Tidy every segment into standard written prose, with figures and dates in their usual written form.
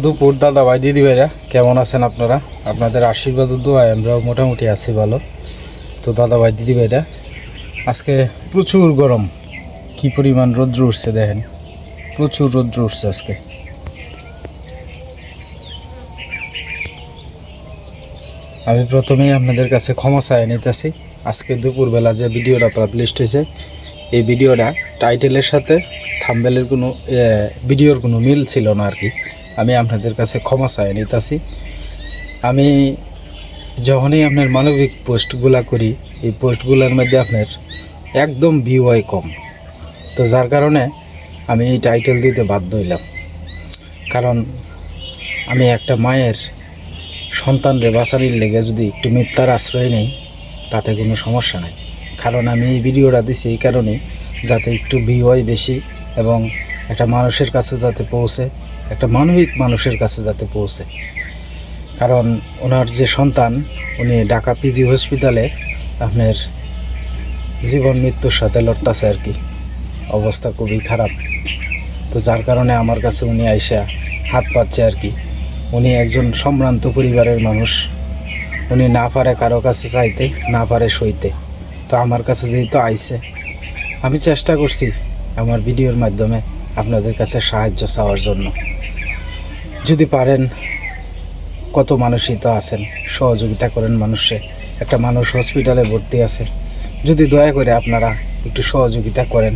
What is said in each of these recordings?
দুপুর দাদা ভাই দিদি ভাইরা কেমন আছেন আপনারা? আপনাদের আশীর্বাদ দোয়ায় আমরাও মোটামুটি আছি ভালো। তো দাদা ভাই দিদি ভাইরা, আজকে প্রচুর গরম, কি পরিমাণ রৌদ্র উঠছে দেখেন, প্রচুর রৌদ্র উঠছে আজকে। আমি প্রথমেই আপনাদের কাছে ক্ষমা চাই নিতেছি। আজকে দুপুরবেলা যে ভিডিওটা পাবলিশড হয়েছে, এই ভিডিওটা টাইটেলের সাথে থাম্বনেলের কোনো ভিডিওর কোনো মিল ছিল না আর কি। আমি আপনাদের কাছে ক্ষমা চাই নিতেছি। আমি যখনই আপনার মানবিক পোস্টগুলা করি, এই পোস্টগুলোর মধ্যে আপনার একদম ভিউ হয় কম, তো যার কারণে আমি এই টাইটেল দিতে বাধ্য হইলাম। কারণ আমি একটা মায়ের সন্তানরে বাঁচানোর লেগে যদি একটু মিথ্যার আশ্রয় নেই, তাতে কোনো সমস্যা নাই। কারণ আমি এই ভিডিওটা দিছি এই কারণে, যাতে একটু ভিউ হয় বেশি এবং একটা মানুষের কাছে যাতে পৌঁছে, একটা মানবিক মানুষের কাছে যাতে পৌঁছে। কারণ ওনার যে সন্তান, উনি ঢাকা পিজি হসপিটালে আপনার জীবন মৃত্যুর সাথে লড়তেছে আর কি, অবস্থা খুবই খারাপ। তো যার কারণে আমার কাছে উনি আইসা হাত পাচ্ছে আর কি। উনি একজন সম্ভ্রান্ত পরিবারের মানুষ, উনি না পারে কারো কাছে চাইতে, না পারে সইতে। তো আমার কাছে যেহেতু আইছে, আমি চেষ্টা করছি আমার ভিডিওর মাধ্যমে আপনাদের কাছে সাহায্য চাওয়ার জন্য। যদি পারেন, কত মানুষই তো আছেন, সহযোগিতা করেন মানুষে। একটা মানুষ হসপিটালে ভর্তি আছে, যদি দয়া করে আপনারা একটু সহযোগিতা করেন,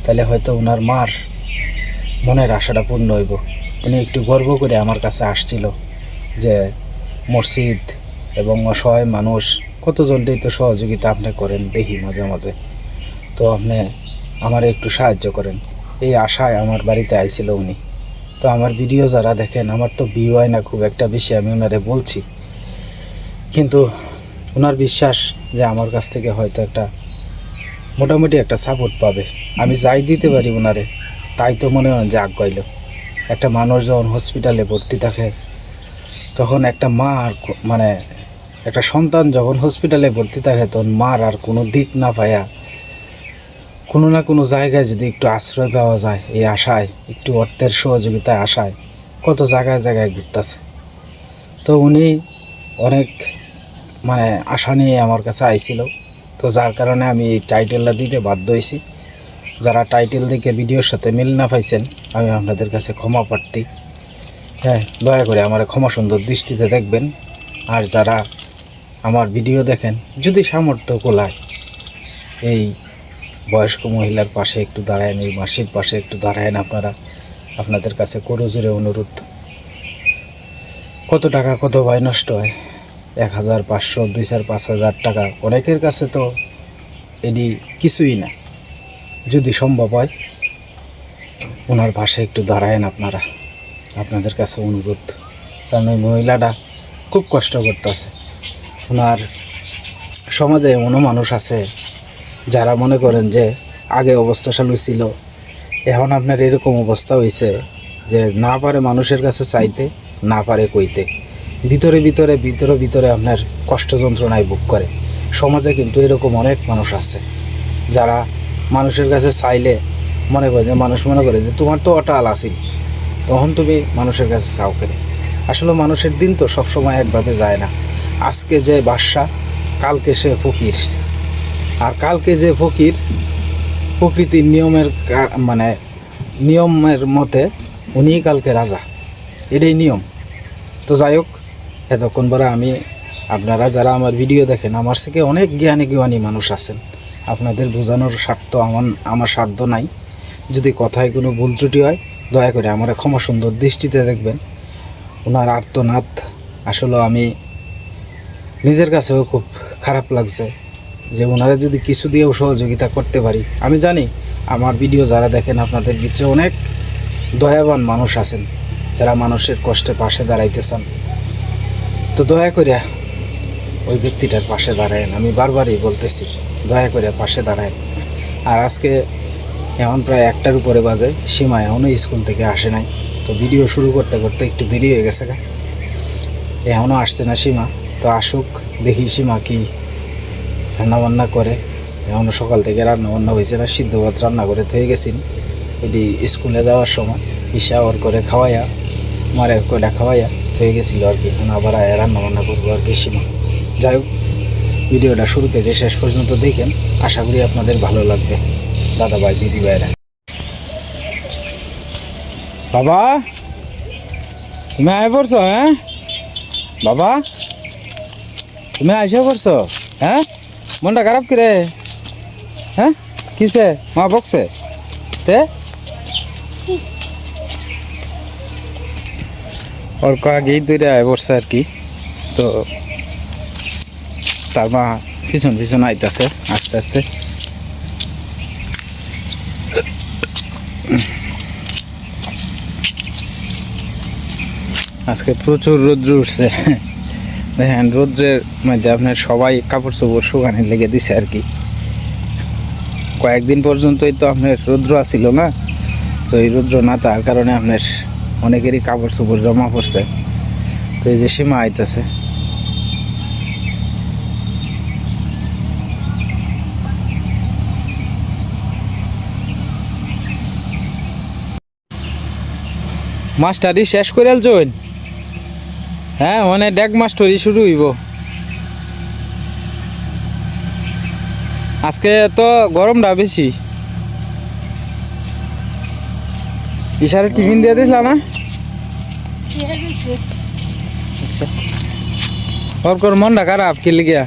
তাহলে হয়তো ওনার মার মনের আশাটা পূর্ণ হইব। উনি একটু গর্ব করে আমার কাছে আসছিল যে মসজিদ এবং অসহায় মানুষ কতজনটাই তো সহযোগিতা আপনি করেন দেখি মাঝে মাঝে, তো আপনি আমার একটু সাহায্য করেন, এই আশায় আমার বাড়িতে আইছিল উনি। তো আমার ভিডিও যারা দেখেন, আমার তো ভিউ হয় না খুব একটা বেশি, আমি ওনারে বলছি, কিন্তু ওনার বিশ্বাস যে আমার কাছ থেকে হয়তো একটা মোটামুটি একটা সাপোর্ট পাবে। আমি যাই দিতে পারি ওনারে, তাই তো মনে হয় যে আগ্রহ। একটা মানুষ যখন হসপিটালে ভর্তি থাকে, তখন একটা মা আর মানে একটা সন্তান যখন হসপিটালে ভর্তি থাকে, তখন মার আর কোনো দিক না পায়া কোনো না কোনো জায়গায় যদি একটু আশ্রয় পাওয়া যায়, এই আশায়, একটু অর্থের সহযোগিতায় আশায় কত জায়গায় জায়গায় ঘুরতেছে। তো উনি অনেক মানে আশা নিয়ে আমার কাছে আইছিল। তো যার কারণে আমি এই টাইটেলটা দিতে বাধ্য হয়েছি। যারা টাইটেল দেখে ভিডিওর সাথে মিল না পাইছেন, আমি আপনাদের কাছে ক্ষমা প্রার্থী। হ্যাঁ, দয়া করে আমার ক্ষমা সুন্দর দৃষ্টিতে দেখবেন। আর যারা আমার ভিডিও দেখেন, যদি সামর্থ্য কোলায়, এই বয়স্ক মহিলার পাশে একটু দাঁড়ায়েন, এই মাসির পাশে একটু দাঁড়ায়েন আপনারা। আপনাদের কাছে করজোরে অনুরোধ। কত টাকা কত ভয় নষ্ট হয়, 1,000, 500, 2,000, 5,000 টাকা অনেকের কাছে তো এটি কিছুই না। যদি সম্ভব হয়, ওনার পাশে একটু দাঁড়ায়েন আপনারা, আপনাদের কাছে অনুরোধ। কারণ ওই মহিলাটা খুব কষ্ট করতেছে। ওনার সমাজে এমনও মানুষ আছে যারা মনে করেন যে আগে অবস্থা চালু ছিল, এখন আপনার এরকম অবস্থা হয়েছে যে না পারে মানুষের কাছে চাইতে, না পারে কইতে, ভিতরে ভিতরে ভিতরে ভিতরে আপনার কষ্ট যন্ত্রণায় ভোগ করে। সমাজে কিন্তু এরকম অনেক মানুষ আছে যারা মানুষের কাছে চাইলে মনে করে যে, মানুষ মনে করে যে তোমার তো অটাল আছিল, তখন তুমি মানুষের কাছে চাও করে। আসলে মানুষের দিন তো সবসময় একভাবে যায় না। আজকে যে বাদশা, কালকে সে ফকির। আর কালকে যে ফকির, প্রকৃতির নিয়মের মানে নিয়মের মতে উনিই কালকে রাজা, এটাই নিয়ম। তো যাই হোক, এতক্ষণ পরে আমি, আপনারা যারা আমার ভিডিও দেখেন, আমার থেকে অনেক জ্ঞানী মানুষ আছেন, আপনাদের বোঝানোর স্বার্থ আমার সাধ্য নাই। যদি কথায় কোনো ভুল ত্রুটি হয়, দয়া করে আমার ক্ষমা সুন্দর দৃষ্টিতে দেখবেন। ওনার আর্তনাদ আসলে আমি নিজের কাছেও খুব খারাপ লাগছে যে ওনারা যদি কিছু দিয়েও সহযোগিতা করতে পারি। আমি জানি আমার ভিডিও যারা দেখেন, আপনাদের ভিতরে অনেক দয়াবান মানুষ আছেন যারা মানুষের কষ্টে পাশে দাঁড়াইতে চান। তো দয়া করে ওই ব্যক্তিটার পাশে দাঁড়ায়েন। আমি বারবারই বলতেছি, দয়া করে পাশে দাঁড়ায়েন। আর আজকে এখন প্রায় 1টার উপরে বাজে, সীমা এখনও স্কুল থেকে আসে নাই। তো ভিডিও শুরু করতে করতে একটু দেরি হয়ে গেছে, এখনও আসছে না সীমা। তো আসুক, দেখি সীমা কি রান্নাবান্না করে। এখনও সকাল থেকে রান্নাবান্না হয়েছে না, সিদ্ধ ভাত রান্না করে থয়ে গেছি, এটি স্কুলে যাওয়ার সময় ঈশা ওর করে খাওয়াইয়া মারে কয়টা খাওয়াইয়া হয়ে গেছিলো আর কি। এখন আবার রান্না বান্না করবো আর কি সীমা। যাই হোক, ভিডিওটা শুরু থেকে শেষ পর্যন্ত দেখেন, আশা করি আপনাদের ভালো লাগবে দাদা ভাই দিদি ভাইরা। বাবা তুমি আয় পড়ছো? হ্যাঁ বাবা তুমি আইসা পড়ছো? হ্যাঁ মনটা খারাপ কি রে? হ্যাঁ কিসে মা বকছে তে? ওর আগেই দুইটা আয় পড়ছে আর কি। তো তার মা পিছন পিছন আইতাছে আস্তে আস্তে। আজকে প্রচুর রৌদ্র উঠছে দেখেন। রৌদ্রের মধ্যে আপনার সবাই কাপড় চোপড় শুকানি লেগে দিছে আর কি। কয়েকদিন পর্যন্তই তো আপনার রৌদ্র আসছিল না, তো এই রৌদ্র না তার কারণে আপনার অনেকেরই কাপড় চোপড় জমা পড়ছে। তো এই যে সীমা আইতেছে। মাস্টারি শেষ করে আলছুন? হ্যাঁ মানে ডেক মাস্টারি শুরু হইব আজকে। তো গরমটা বেশি। ইশারে টিফিন দিয়ে দিছিলাম না? আচ্ছা ওর মনটা খারাপ কি লিগিয়া?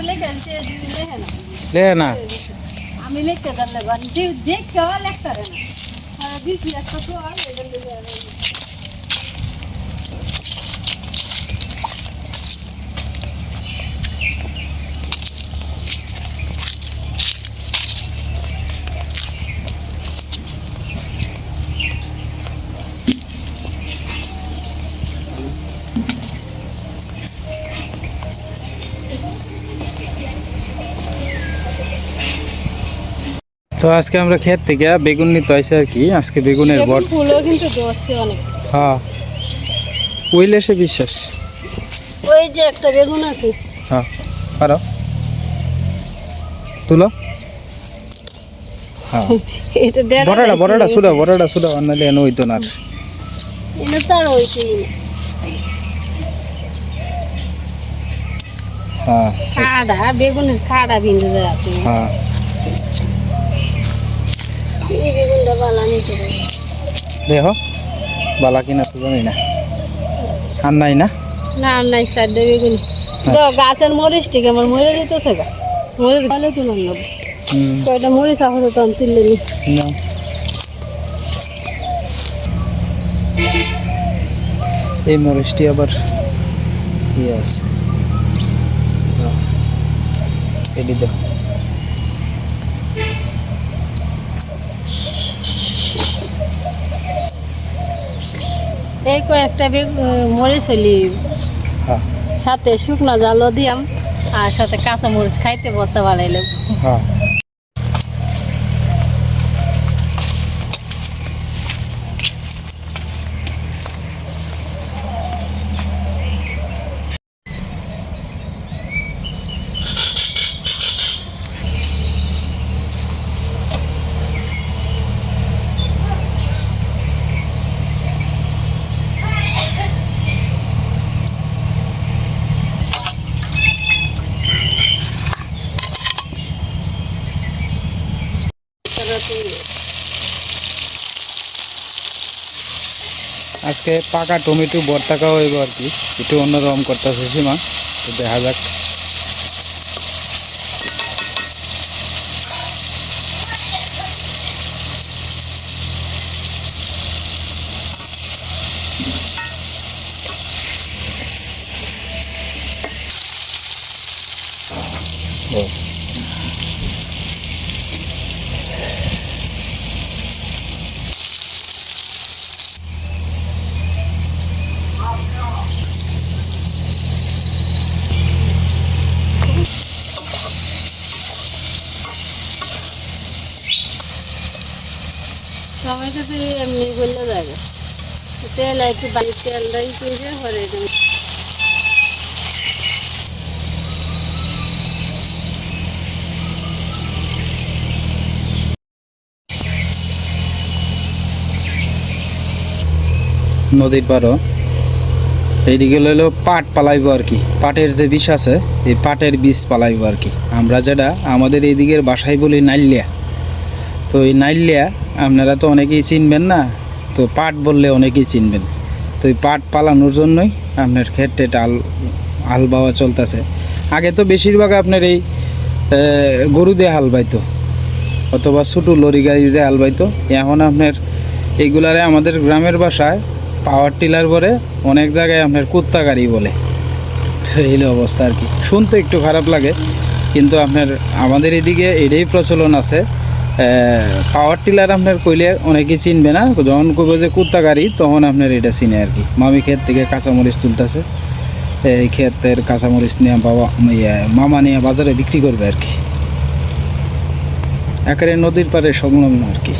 লেখে না? আমি লিখতে পারলে দেখতে লেখতে না দিচ্ছি একটা তো আর তো আজকে আমরা ক্ষেত থেকে বেগুন নিতে আইছি আর কি। আজকে বেগুনের বট ফুলও কিন্তু ধরছে অনেক। হ্যাঁ ওইলে সে বিশ্বাস। ওই যে একটা বেগুন আছে। হ্যাঁ পারো তুলো। হ্যাঁ এটা দেড় বড়টা সুদা আনলে এনে হইতো না। এটা তার হইছে হ্যাঁ খাড়া বেগুনের খাড়া বিন্দু আছে। হ্যাঁ এই বেগুনটা ভালো নিতে দেখো বালা কিনা তো জানি না। আর নাই না? না নাই স্যার বেগুন গাছের মরিচ ঠিক আমার মরে যেত থেকে মরে ভালো তো না কয়টা মরিচ আহত তো তুললে না। এই মরিচটি আবার ইয়ে আছে এটি দেখো। এই কয়েকটা মরিচ হলি হ্যাঁ সাথে শুকনো জালও দিয়াম আর সাথে কাঁচা মরিচ খাইতে বলতে ভালো লাগলো। হ্যাঁ আজকে পাকা টমেটো ভর্তা খাওয়া হইব আর কি। একটু অন্যরকম করতেছে সীমা, তো দেখা যাক। টমেটো তো এমনি করলে যাবে, তেল একটু বাড়ির তেলটাই করে পরে নদীর পাড়ও। এইদিকে হলো পাট পালাইব আর কি, পাটের যে বীজ আছে এই পাটের বীজ পালাইব আর কি। আমরা যেটা আমাদের এইদিকের বাসায় বলি নাইলিয়া। তো এই নাইলিয়া আপনারা তো অনেকেই চিনবেন না, তো পাট বললে অনেকেই চিনবেন। তো এই পাট পালানোর জন্যই আপনার ক্ষেত্রে হাল বাওয়া চলতেছে। আগে তো বেশিরভাগ আপনার এই গরু দিয়ে হাল বাইতো অথবা ছোটো লরি গাড়ি দিয়ে হাল বাইতো। এখন আপনার এইগুলারে আমাদের গ্রামের ভাষায় পাওয়ার টিলার পরে অনেক জায়গায় আপনার কুত্তা গাড়ি বলে। তো এই অবস্থা আর কি, শুনতে একটু খারাপ লাগে, কিন্তু আপনার আমাদের এদিকে এটাই প্রচলন আছে। পাওয়ার টিলার আপনার কইলে অনেকেই চিনবে না, যখন কইব যে কুত্তা গাড়ি তখন আপনার এটা চিনে আর কি। মামি ক্ষেত থেকে কাঁচামরিচ তুলতেছে, এই ক্ষেতের কাঁচামরিচ নিয়ে মামা নিয়ে বাজারে বিক্রি করবে আর কি। একেবারে নদীর পাড়ে সংলগ্ন আর কি।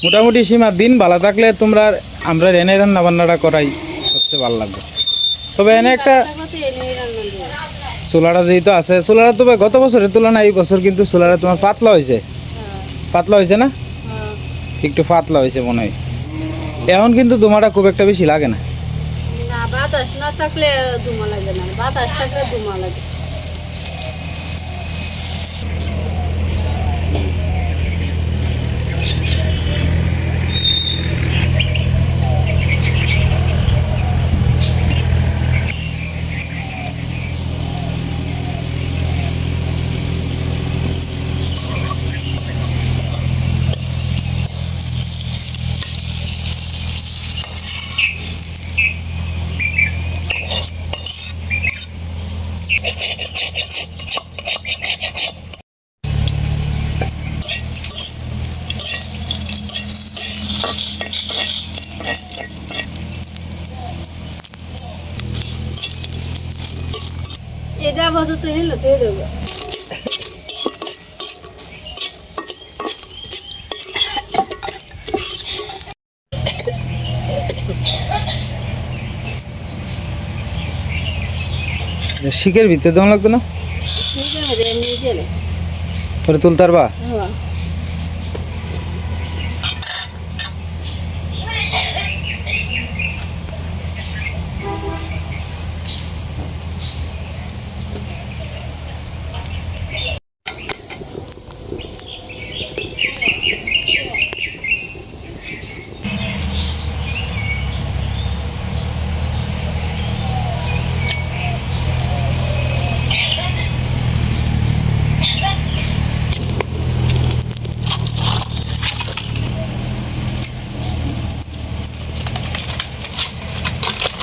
মোটামুটি সীমা দিন ভালো থাকলে তোমরা আমরা এনে রান্না বান্নাটা করাই সবচেয়ে ভালো লাগবে। তবে এনে একটা চুলাটা যেহেতু আছে, চুলাটা তবে গত বছরের তুলনায় এই বছর কিন্তু চুলাটা তোমার পাতলা হয়েছে। পাতলা হয়েছে না? একটু পাতলা হয়েছে মনে হয়। এখন কিন্তু ধুমাটা খুব একটা বেশি লাগে না। বাতাস না থাকলে ধুমা লাগে না, বাতাস থাকলে ধুমা লাগে। এটা আপাতত হলো দিয়ে দেবো। শিকের ভিতরে দেওয়া লাগবে না? পরে তুলতে পারবা?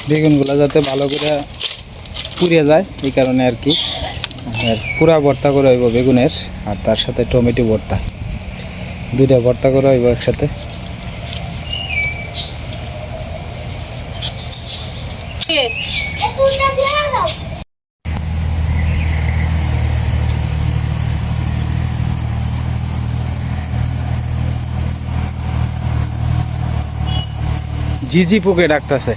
বেগুনগুলো যাতে ভালো করে পুড়ে যায় এই কারণে আর কি। আর পুরা ভর্তা করে হইব বেগুনের, আর তার সাথে টমেটো ভর্তা, দুইটা ভর্তা করে হইব একসাথে। ঝিঝি পোকে ডাকতেছে।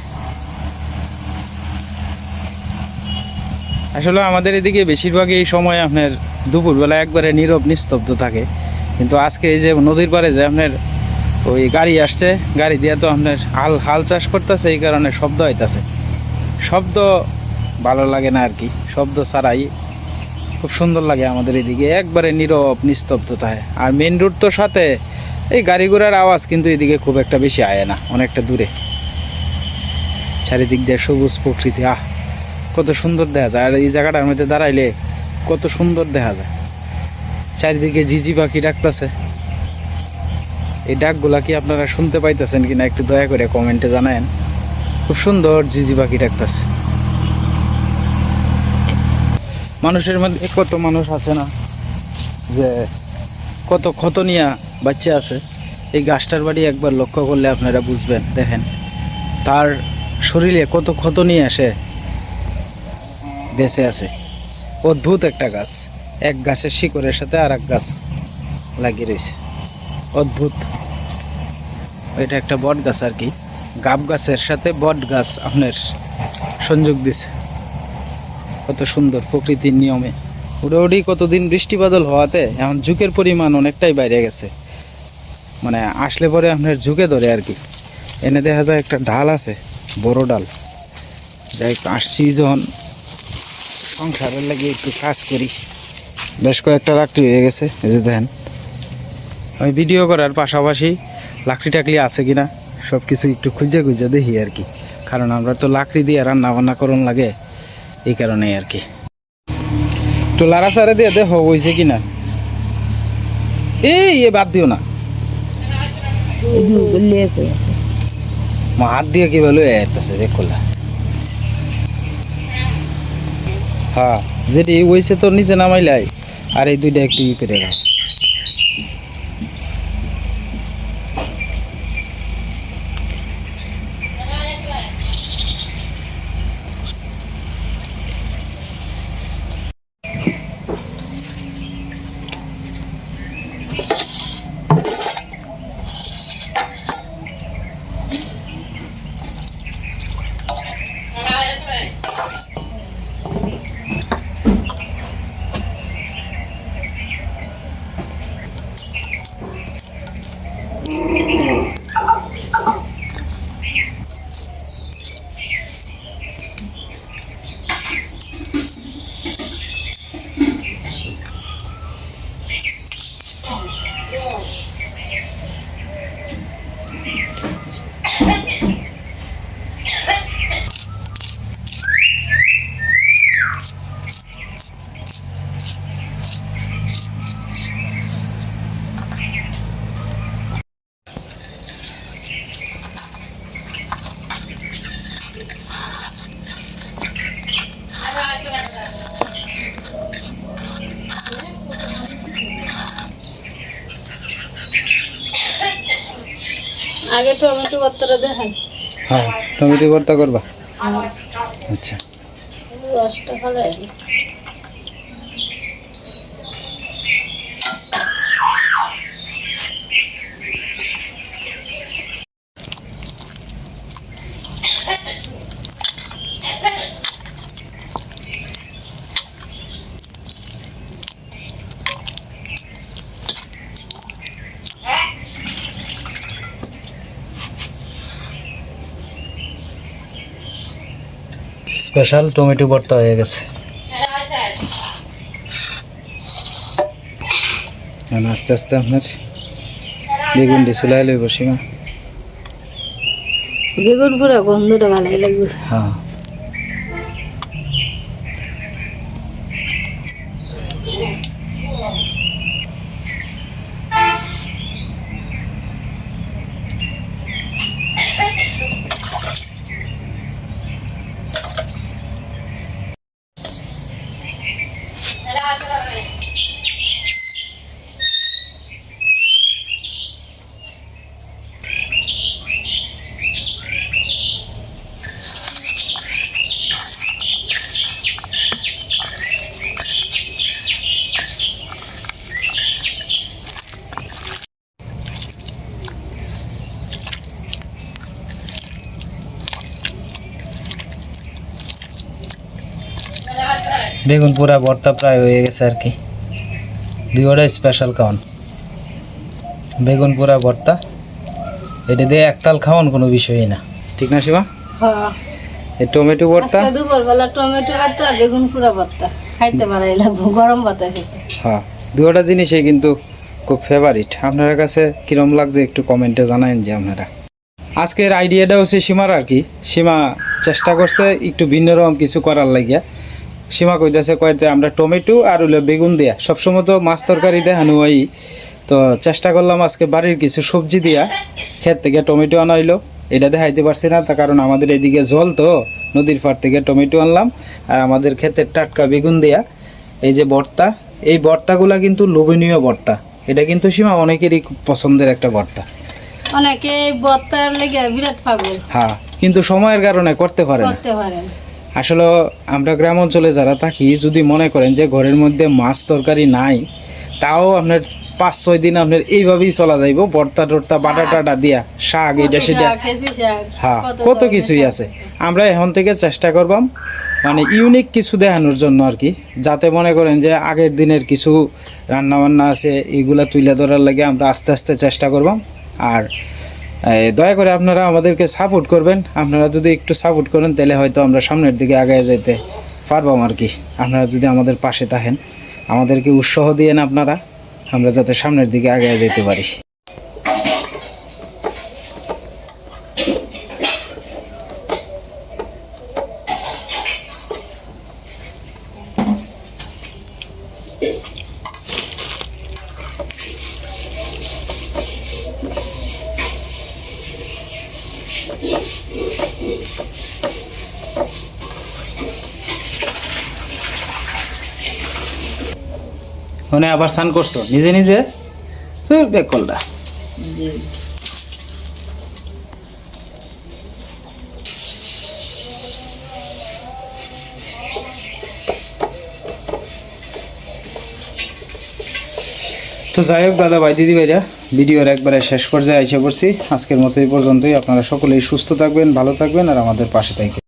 আসলে আমাদের এদিকে বেশিরভাগই এই সময় আপনার দুপুরবেলা একবারে নীরব নিস্তব্ধ থাকে, কিন্তু আজকে এই যে নদীর পাড়ে যে আপনার ওই গাড়ি আসছে, গাড়ি দিয়ে তো আপনার হাল চাষ করতেছে, এই কারণে শব্দ হইতেছে। শব্দ ভালো লাগে না আর কি, শব্দ ছাড়াই খুব সুন্দর লাগে আমাদের এদিকে, একবারে নীরব নিস্তব্ধ থাকে। আর মেন রোড তো সাথে, এই গাড়ি ঘোড়ার আওয়াজ কিন্তু এদিকে খুব একটা বেশি আয় না, অনেকটা দূরে। চারিদিক দিয়ে সবুজ প্রকৃতি, কত সুন্দর দেখা যায়। আর এই জায়গাটার মধ্যে দাঁড়াইলে কত সুন্দর দেখা যায়। চারিদিকে ঝিঝি পাখি ডাকতেছে। এই ডাকগুলা কি আপনারা শুনতে পাইতেছেন কিনা একটু দয়া করে কমেন্টে জানায়েন। খুব সুন্দর ঝিঝি পাখি ডাকতেছে। মানুষের মধ্যে কত মানুষ আছে না যে কত খতনিয়া বাচ্চা আছে। এই গাছটার বাড়ি একবার লক্ষ্য করলে আপনারা বুঝবেন। দেখেন তার শরীরে কত খতনিয়া আসে বেঁচে আছে। অদ্ভুত একটা গাছ, এক গাছের শিকড়ের সাথে আর এক গাছ লাগিয়ে রয়েছে, অদ্ভুত। এটা একটা বট গাছ আর কি, গাব গাছের সাথে বট গাছ আপনার সংযোগ দিছে। কত সুন্দর প্রকৃতির নিয়মে। উড়ি কতদিন বৃষ্টি বাদল হওয়াতে এখন ঝুঁকের পরিমাণ অনেকটাই বাইরে গেছে। মানে আসলে পরে আপনার ঝুঁকে ধরে আর কি। এনে দেখা যায় একটা ডাল আছে, বড় ডাল। যাই আসছি যখন সংসারের লাগে একটু কাজ করি, বেশ কয়েকটা লাকড়ি হয়ে গেছে। এই যে দেখেন, আমি ভিডিও করার পাশাপাশি লাকড়ি টাকড়ি আছে কিনা সব কিছু একটু খুঁজে খুঁজে দেখি আর কি, কারণ আমরা তো লাকড়ি দিয়ে রান্না বান্না করুন লাগে, এই কারণেই আর কি। একটু লাড়াচাড়া দিয়ে দেখো হয়েছে কিনা। এই বাদ দিও না, হাত দিয়ে কি বলো এসে দেখ করলা। হ্যাঁ, যেটি হয়েছে তোর নিচে নামাইলাই, আর এই দুইটা একটু ই করে রাখ। আগে টমেটো ভর্তাটা দেখাই। হ্যাঁ, টমেটো ভর্তা করবা? আচ্ছা, রসটা ভালো। স্পেশাল টমেটো ভর্তা হয়ে গেছে। আস্তে আস্তে আপনার বেগুন দিয়ে চুলাই লইব সীমা। বেগুন পুরো গন্ধটা ভালোই লাগবে। হ্যাঁ, বেগুন পুরা ভর্তা প্রায় হয়ে গেছে আর কি। দুইটা স্পেশাল খাওয়ান, বেগুন পুরা ভর্তা। এটা দিয়ে একতাল খাওয়ান কোনো বিষয়ই না, ঠিক না সীমা? হ্যাঁ, এই টমেটো ভর্তা, দুপুরবেলা টমেটো ভর্তা আর বেগুন পুরা ভর্তা খাইতে ভালোই লাগবে গরম ভাতে খেতে। হ্যাঁ, দুইটা জিনিসই কিন্তু খুব ফেভারিট। আপনার কাছে কিরম লাগছে একটু কমেন্টে জানাবেন যে আপনারা। আজকের আইডিয়াটা হচ্ছে সীমার আর কি। সীমা চেষ্টা করছে একটু ভিন্ন রকম কিছু করার লাগিয়া। সীমা কইতেছে কয়েতে আমরা টমেটো আর হলো বেগুন দিয়া, সবসময় তো মাছ তরকারি দেখানো হয়, তো চেষ্টা করলাম আজকে বাড়ির কিছু সবজি দিয়া, ক্ষেত থেকে টমেটো আনা হইলো। এটা দেখাইতে পারছি না, তার কারণ আমাদের এদিকে জল তো, নদীর পাড় থেকে টমেটো আনলাম আর আমাদের ক্ষেতের টাটকা বেগুন দিয়া এই যে ভর্তা। এই ভর্তাগুলা কিন্তু লোভনীয় ভর্তা। এটা কিন্তু সীমা অনেকেরই খুব পছন্দের একটা ভর্তা। অনেকে ভর্তার লেগে বিরাট পাগল। হ্যাঁ, কিন্তু সময়ের কারণে করতে পারে না। আসলে আমরা গ্রাম অঞ্চলে যারা থাকি, যদি মনে করেন যে ঘরের মধ্যে মাছ তরকারি নাই, তাও আপনার 5-6 দিন আপনার এইভাবেই চলা যাইব। ভর্তা টর্তা বাটা টাটা দিয়া, শাক এটা সেটা, হ্যাঁ কত কিছুই আছে। আমরা এখন থেকে চেষ্টা করবাম মানে ইউনিক কিছু দেখানোর জন্য আর কি, যাতে মনে করেন যে আগের দিনের কিছু রান্না বান্না আছে এগুলা তুলে ধরার লাগে আমরা আস্তে আস্তে চেষ্টা করবাম। আর দয়া করে আপনারা আমাদেরকে সাপোর্ট করবেন। আপনারা যদি একটু সাপোর্ট করেন তাহলে হয়তো আমরা সামনের দিকে আগায় যেতে পারবো আর কি। আপনারা যদি আমাদের পাশে থাকেন, আমাদেরকে উৎসাহ দিয়েন আপনারা, আমরা যাতে সামনের দিকে আগায় যেতে পারি। মানে আবার স্নান করছো নিজে নিজে? দেখ কলটা তো যাই হোক দাদা ভাই দিদি ভাইরা, ভিডিওর একবারে শেষ পর্যায়ে এসে পড়ছি। আজকের মতো এই পর্যন্তই। আপনারা সকলেই সুস্থ থাকবেন, ভালো থাকবেন আর আমাদের পাশে থাকবেন।